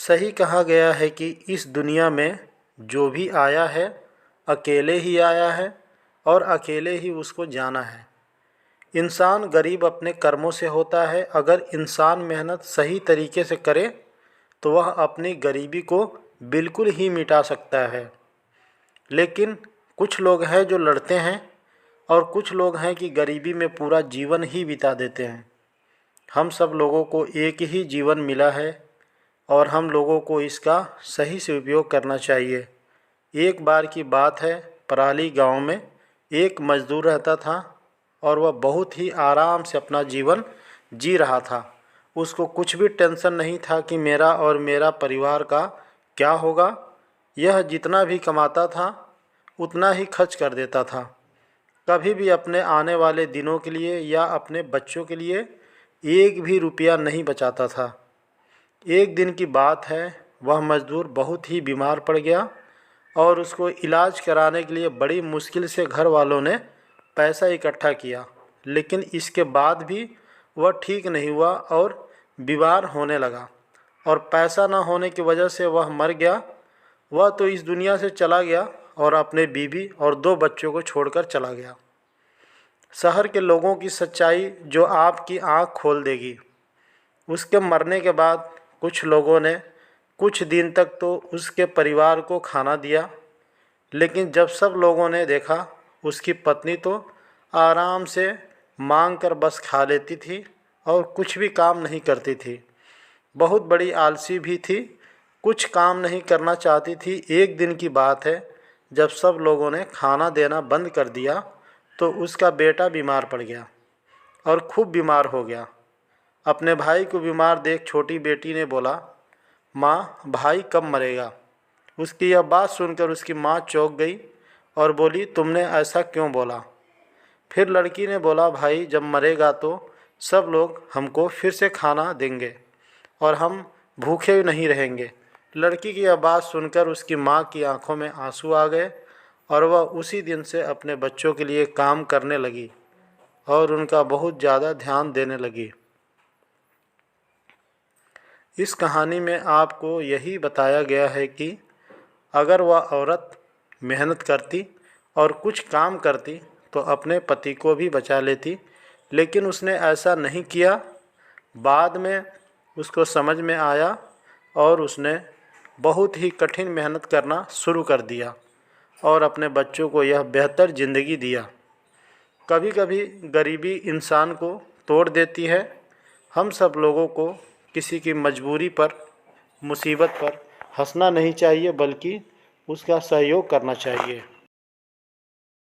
सही कहा गया है कि इस दुनिया में जो भी आया है अकेले ही आया है और अकेले ही उसको जाना है। इंसान गरीब अपने कर्मों से होता है। अगर इंसान मेहनत सही तरीके से करे तो वह अपनी गरीबी को बिल्कुल ही मिटा सकता है। लेकिन कुछ लोग हैं जो लड़ते हैं और कुछ लोग हैं कि गरीबी में पूरा जीवन ही बिता देते हैं। हम सब लोगों को एक ही जीवन मिला है और हम लोगों को इसका सही से उपयोग करना चाहिए। एक बार की बात है, पराली गांव में एक मज़दूर रहता था और वह बहुत ही आराम से अपना जीवन जी रहा था। उसको कुछ भी टेंशन नहीं था कि मेरा और मेरा परिवार का क्या होगा। यह जितना भी कमाता था उतना ही खर्च कर देता था। कभी भी अपने आने वाले दिनों के लिए या अपने बच्चों के लिए एक भी रुपया नहीं बचाता था। एक दिन की बात है, वह मज़दूर बहुत ही बीमार पड़ गया और उसको इलाज कराने के लिए बड़ी मुश्किल से घर वालों ने पैसा इकट्ठा किया। लेकिन इसके बाद भी वह ठीक नहीं हुआ और बीमार होने लगा और पैसा न होने की वजह से वह मर गया। वह तो इस दुनिया से चला गया और अपने बीवी और 2 बच्चों को छोड़कर चला गया। शहर के लोगों की सच्चाई जो आपकी आँख खोल देगी। उसके मरने के बाद कुछ लोगों ने कुछ दिन तक तो उसके परिवार को खाना दिया, लेकिन जब सब लोगों ने देखा उसकी पत्नी तो आराम से मांग कर बस खा लेती थी और कुछ भी काम नहीं करती थी। बहुत बड़ी आलसी भी थी, कुछ काम नहीं करना चाहती थी। एक दिन की बात है, जब सब लोगों ने खाना देना बंद कर दिया तो उसका बेटा बीमार पड़ गया और खूब बीमार हो गया। अपने भाई को बीमार देख छोटी बेटी ने बोला, माँ, भाई कब मरेगा? उसकी यह बात सुनकर उसकी माँ चौंक गई और बोली, तुमने ऐसा क्यों बोला? फिर लड़की ने बोला, भाई जब मरेगा तो सब लोग हमको फिर से खाना देंगे और हम भूखे नहीं रहेंगे। लड़की की यह बात सुनकर उसकी माँ की आंखों में आंसू आ गए और वह उसी दिन से अपने बच्चों के लिए काम करने लगी और उनका बहुत ज़्यादा ध्यान देने लगी। इस कहानी में आपको यही बताया गया है कि अगर वह औरत मेहनत करती और कुछ काम करती तो अपने पति को भी बचा लेती, लेकिन उसने ऐसा नहीं किया। बाद में उसको समझ में आया और उसने बहुत ही कठिन मेहनत करना शुरू कर दिया और अपने बच्चों को यह बेहतर ज़िंदगी दिया। कभी कभी गरीबी इंसान को तोड़ देती है। हम सब लोगों को किसी की मजबूरी पर, मुसीबत पर हंसना नहीं चाहिए, बल्कि उसका सहयोग करना चाहिए।